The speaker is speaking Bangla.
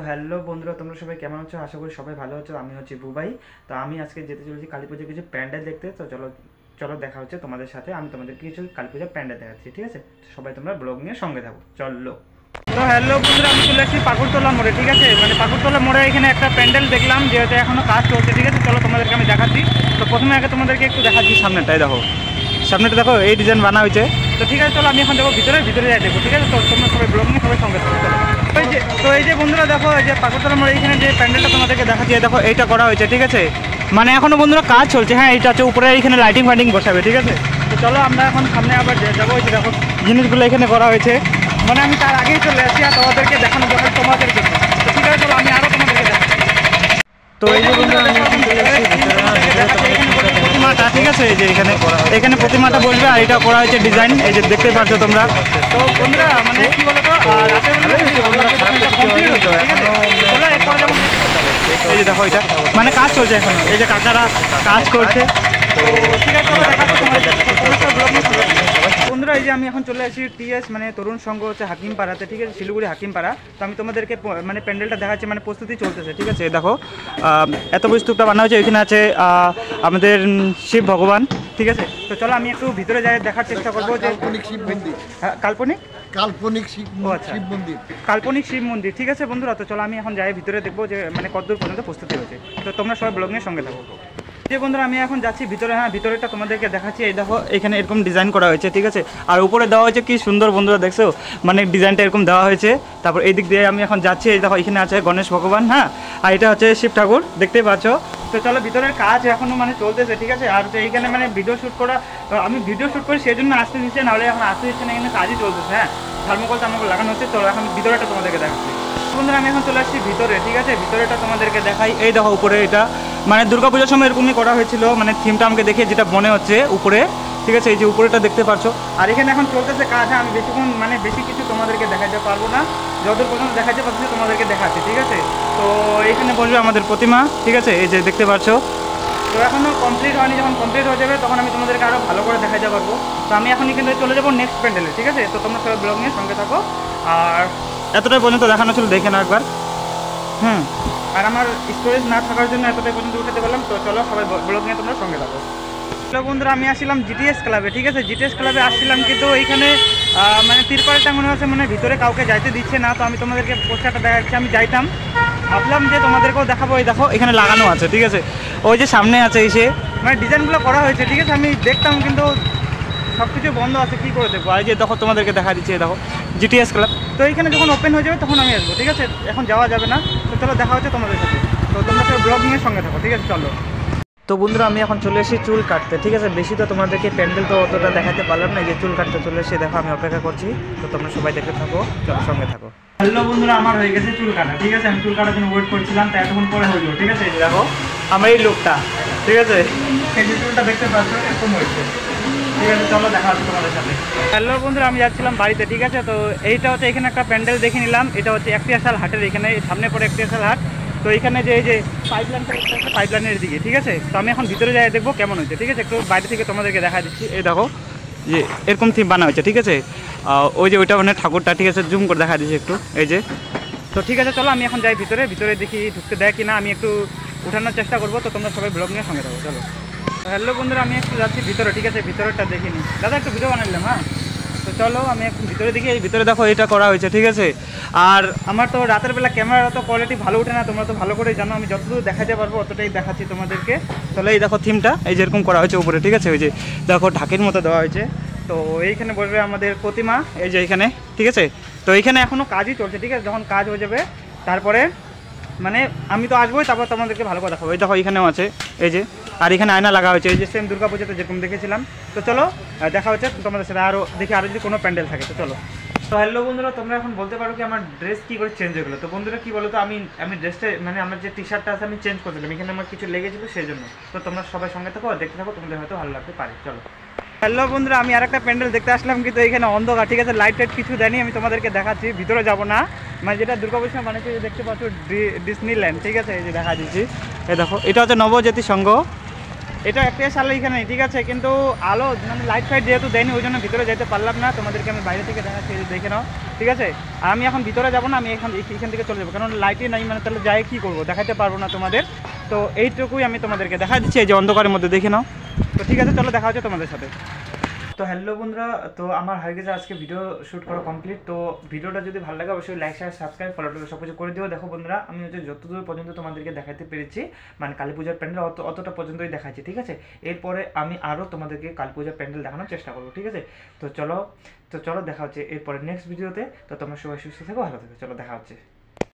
হ্যালো বন্ধুরা, তোমরা সবাই কেমন আছো? আশা করি সবাই ভালো আছো। আমি হচ্ছি বুবাই। তো আমি আজকে যেতে চলেছি কালী পুজোর কিছু প্যান্ডেল দেখতে। তো চলো চলো দেখা হচ্ছে তোমাদের সাথে। আমি তোমাদেরকে কিছু কালী পুজোর প্যান্ডেল দেখাচ্ছি, ঠিক আছে? তো সবাই তোমরা ব্লগ নিয়ে সঙ্গে থাকো, চলো। তো হ্যালো বন্ধুরা, আমি চলে আসছি পাকুড়তলা মোড়ে, ঠিক আছে? মানে পাকুড়তলা মোড়ে এখানে একটা প্যান্ডেল দেখলাম, যেহেতু এখনো কাজ চলছে, ঠিক আছে? চলো তোমাদেরকে আমি দেখাচ্ছি। তো প্রথমে আগে তোমাদেরকে একটু দেখাচ্ছি সামনেটাই, দেখো সামনেটা দেখো, এই ডিজাইন বানা হয়েছে। তো ঠিক আছে, চলো আমি এখন দেখো ভিতরে যাই দেখো, ঠিক আছে? তো তোমরা সবাই ব্লগ নিয়ে সবাই সঙ্গে থাকো, চলো। এই যে বন্ধুরা দেখো, এই যে পাকুড়তলা মোড়ে এখানে যে প্যান্ডেলটা তোমাদেরকে দেখাচ্ছি, দেখো এইটা করা হয়েছে, ঠিক আছে? মানে এখনো বন্ধুরা কাজ চলছে। হ্যাঁ, এইটা হচ্ছে উপরে এখানে লাইটিং ফাইটিং বসাবে, ঠিক আছে? তো চলো আমরা এখন সামনে আবার যাবো। এই যে দেখো জিনিসগুলো এখানে করা হয়েছে, মানে আমি তার আগেই চলে আসছি আর তোমাদেরকে দেখানো দরকার তোমাদের জন্য। তো ঠিক আছে, চলো আমি আরও তোমাদেরকে দেখাচ্ছি। তো এই যে বন্ধুরা আমি এখন চলে আসছি প্রতিমাটা, ঠিক আছে? এই যে এখানে প্রতিমাটা বসবে, আর এটা করা হয়েছে ডিজাইন, এই যে দেখতে পাচ্ছ তোমরা। তো বন্ধুরা মানে কি বলতো, এই যে দেখো এটা মানে কাজ চলছে এখন, এই যে কাকারা কাজ করছে। তো ঠিক আছে, বন্ধুরা এই যে আমি এখন চলে আসি টিএস মানে তরুণ সংঘ হচ্ছে হাকিমপাড়াতে, ঠিক আছে? শিলিগুড়ি হাকিমপাড়া। তো আমি তোমাদেরকে মানে প্যান্ডেলটা দেখাচ্ছি, মানে প্রস্তুতি চলতেছে, ঠিক আছে? দেখো এত বড় স্তূপটা বানা হয়েছে, এখানে আছে আমাদের শিব ভগবান, ঠিক আছে? তো চলো আমি একটু ভিতরে যাই, দেখার চেষ্টা করবো যে কাল্পনিক শিব মন্দির। হ্যাঁ, কাল্পনিক শিব মন্দির, কাল্পনিক শিব মন্দির, ঠিক আছে বন্ধুরা? তো চলো আমি এখন যাই ভিতরে, দেখবো যে মানে কতদূর পর্যন্ত প্রস্তুতি হয়েছে। তো তোমরা সবাই ব্লগ নিয়ে সঙ্গে থাকো। যে বন্ধুরা আমি এখন যাচ্ছি ভিতরে। হ্যাঁ, ভিতরেটা তোমাদেরকে দেখাচ্ছি। এই দেখো এখানে এরকম ডিজাইন করা হয়েছে, ঠিক আছে? আর উপরে দেওয়া হয়েছে কি সুন্দর বন্ধুরা, দেখছো? মানে ডিজাইনটা এরকম দেওয়া হয়েছে। তারপর এই দিক দিয়ে আমি এখন যাচ্ছি, এই দেখো এখানে আছে গণেশ ভগবান, হ্যাঁ, আর এটা হচ্ছে শিব ঠাকুর, দেখতেই পাচ্ছ। তো চলো ভিতরের কাজ এখনো মানে চলতেছে, ঠিক আছে? আর এইখানে মানে ভিডিও শ্যুট করা, আমি ভিডিও শ্যুট করি সেই জন্য আসতে দিচ্ছে, নাহলে এখন আসতে দিচ্ছে না, এখানে কাজই চলতেছে। হ্যাঁ, থার্মোকল লাগানো হচ্ছে। তো এখন ভিতরেটা তোমাদেরকে দেখাচ্ছি বন্ধুরা। আমি এখন চলে আসছি ভিতরে, ঠিক আছে? ভিতরেটা তোমাদেরকে দেখাই। এই দেখো উপরে এটা মানে দুর্গাপূজার সময় এরকমই করা হয়েছিল, মানে থিমটা আমাকে দেখে যেটা মনে হচ্ছে উপরে, ঠিক আছে? এই যে উপরেটা দেখতে পাচ্ছ। আর এখানে এখন চলতেছে কাজ। হ্যাঁ, আমি বেশিক্ষণ মানে বেশি কিছু তোমাদেরকে দেখাতে পারবো না, যতদূর পর্যন্ত দেখাতে পারছি তোমাদেরকে দেখাচ্ছি, ঠিক আছে? তো এখানে বসবে আমাদের প্রতিমা, ঠিক আছে? এই যে দেখতে পাচ্ছ। তো এখনও কমপ্লিট হয়নি, যখন কমপ্লিট হয়ে যাবে তখন আমি তোমাদেরকে আরও ভালো করে দেখাতে পারবো। তো আমি এখন এখানে চলে যাবো নেক্সট প্যান্ডেলে, ঠিক আছে? তো তোমরা সবাই ব্লগ নিয়ে সঙ্গে থাকো। আর এতটাই পর্যন্ত দেখানো ছিল, দেখে নাও একবার। আর আমার স্টোরেজ না থাকার জন্য এতটাই পর্যন্ত উঠাতে পারলাম। তো চলো সবাই ব্লগ নিয়ে তোমরা সঙ্গে থাকো। হ্যালো বন্ধুরা, আমি আসছিলাম জিটিএস ক্লাবে, ঠিক আছে? জিটিএস ক্লাবে আসছিলাম, কিন্তু এইখানে মানে তিরপালটা মনে হচ্ছে মানে ভিতরে কাউকে যাইতে দিচ্ছে না। তো আমি তোমাদেরকে পোস্টারটা দেখাচ্ছি, আমি যাইতাম, ভাবলাম যে তোমাদেরকেও দেখাবো। এই দেখো এখানে লাগানো আছে, ঠিক আছে? ওই যে সামনে আছে এসে মানে ডিজাইনগুলো করা হয়েছে, ঠিক আছে? আমি দেখতাম কিন্তু সব কিছু বন্ধ আছে, কী করে দেখবো? আর যে দেখো তোমাদেরকে দেখা দিচ্ছি, দেখো জিটিএস ক্লাব। তো এইখানে যখন ওপেন হয়ে যাবে তখন আমি আসবো, ঠিক আছে? এখন যাওয়া যাবে না। তো চলো দেখা হচ্ছে তোমাদের সাথে। তো তোমরা সব ব্লগ নিয়ে সঙ্গে থাকো, ঠিক আছে? চলো। তো বন্ধুরা আমি এখন চলে এসেছি চুল কাটতে, ঠিক আছে? বেশি তো তোমাদেরকে প্যান্ডেল তো অতটা দেখাতে পারলাম না, যে চুল কাটতে চলে এসে দেখো আমি অপেক্ষা করছি। তো তোমরা সবাই দেখতে থাকো, চলো সঙ্গে থাকো। হ্যালো বন্ধুরা, আমার হয়ে গেছে চুল কাটা, ঠিক আছে? আমি চুল কাটার জন্য ওয়েট করছিলাম, তাই এতক্ষণ পরে হয়ে যাবো, ঠিক আছে? এই দেখো আমার এই লোকটা, ঠিক আছে? এই যে চুলটা দেখতে পাচ্ছ এরকম হয়েছে, ঠিক আছে? চলো দেখা হচ্ছে তোমাদের সাথে। হ্যালো বন্ধুরা, আমি যাচ্ছিলাম বাড়িতে, ঠিক আছে? তো এইটা হচ্ছে এখানে একটা প্যান্ডেল দেখে নিলাম। এটা হচ্ছে একটিয়াশাল হাটের এখানে সামনে পড়ে একটিয়াশাল হাট। তো এখানে যে এই যে পাইপলাইনের দিকে, ঠিক আছে? তো আমি এখন ভিতরে যাই, দেখবো কেমন হয়েছে, ঠিক আছে? একটু বাইরে থেকে তোমাদেরকে দেখা দিচ্ছি। এই দেখো যে এরকম থিম বানা হয়েছে, ঠিক আছে? ওই যে ওইটা মানে ঠাকুরটা, ঠিক আছে? জুম করে দেখা দিচ্ছি একটু, এই যে। তো ঠিক আছে, চলো আমি এখন যাই ভিতরে দেখি ঢুকতে দেয় কিনা, আমি একটু উঠানোর চেষ্টা করবো। তো তোমরা সবাই ব্লগ নিয়ে সঙ্গে থাকো, চলো। হ্যালো বন্ধুরা, আমি একটু যাচ্ছি ভিতরে, ঠিক আছে? ভিতরেরটা দেখিনি, দাদা একটু ভিডিও বানালাম। হ্যাঁ, তো চলো আমি একটু ভিতরে দেখি। এই ভিতরে দেখো এটা করা হয়েছে, ঠিক আছে? আর আমার তো রাতের বেলা ক্যামেরার তো কোয়ালিটি ভালো ওঠে না, তোমরা তো ভালো করেই জানো। আমি যতদূর দেখাতে পারবো অতটাই দেখাচ্ছি তোমাদেরকে। চলো এই দেখো থিমটা এই যেরকম করা হয়েছে উপরে, ঠিক আছে? ওই যে দেখো ঢাকের মতো দেওয়া হয়েছে। তো এইখানে বসবে আমাদের প্রতিমা, এই যে এইখানে, ঠিক আছে? তো এইখানে এখনও কাজই চলছে, ঠিক আছে? যখন কাজ হয়ে যাবে তারপরে মানে আমি তো আসবোই, তারপর তোমাদেরকে ভালো করে দেখাবো। এই দেখো এখানেও আছে, এই যে। আর এখানে আয়না লাগা হয়েছে, এই যে সেম দুর্গাপূজাতে যেরকম দেখেছিলাম। তো চলো দেখা হচ্ছে তোমাদের সাথে, আরও দেখি আরও যদি কোনো প্যান্ডেল থাকে। তো চলো। তো হ্যালো বন্ধুরা, তোমরা এখন বলতে পারো কি আমার ড্রেস কী করে চেঞ্জ হয়ে গেলো? তো বন্ধুরা কী বলো তো, আমি ড্রেসটা মানে আমার যে টি শার্টটা আছে আমি চেঞ্জ করছিলাম, এখানে আমার কিছু লেগেছিলো সেই জন্য। তো তোমরা সবাই সঙ্গে থাকো, দেখতে থাকো, তোমাদের হয়তো ভালো লাগতে পারে, চলো। হ্যালো বন্ধুরা, আমি আর একটা প্যান্ডেল দেখতে আসলাম, কিন্তু এখানে অন্ধকার, ঠিক আছে? লাইট টাইট কিছু দেয়নি। আমি তোমাদেরকে দেখাচ্ছি, ভিতরে যাবো না, মানে যেটা দুর্গাপূজা বানিয়েছে দেখতে পাচ্ছ ডিজনিল্যান্ড, ঠিক আছে? এই যে দেখা দিচ্ছি, এই দেখো এটা হচ্ছে নবজ্যোতি সংঘ, এটা একটাই সাল এখানে নেই, ঠিক আছে, কিন্তু আলো মানে লাইট ফাইট যেহেতু দেয়নি ওই জন্য ভিতরে যেতে পারলাম না, তোমাদেরকে আমি বাইরে থেকে দেখাচ্ছি, দেখে নাও, ঠিক আছে। আর আমি এখন ভিতরে যাবো না, আমি এখান থেকে চলে যাবো, কারণ লাইটই নাই, মানে তাহলে যাই কী করবো, দেখাতে পারবো না তোমাদের। তো এইটুকুই আমি তোমাদেরকে দেখা দিচ্ছি, এই যে অন্ধকারের মধ্যে, দেখে নাও। তো ঠিক আছে, চলো দেখা হচ্ছে তোমাদের সাথে। তো হ্যালো বন্ধুরা, তো আমার হয়ে গেছে আজকে ভিডিও শ্যুট করা কমপ্লিট। তো ভিডিওটা যদি ভালো লাগে অবশ্যই লাইক শেয়ার সাবস্ক্রাইব ফলো সব কিছু করে দিও। দেখো বন্ধুরা, আমি হচ্ছে যতদূর পর্যন্ত তোমাদেরকে দেখাতে পেরেছি, মানে কালী পূজার প্যান্ডেল অতটা পর্যন্তই দেখাচ্ছি, ঠিক আছে। এরপরে আমি আরও তোমাদেরকে কালী পূজার প্যান্ডেল দেখানোর চেষ্টা করবো, ঠিক আছে। তো চলো দেখা হচ্ছে এরপরে নেক্সট ভিডিওতে। তো তোমরা সবাই সুস্থ থেকো, ভালো থেকো, চলো দেখা হচ্ছে।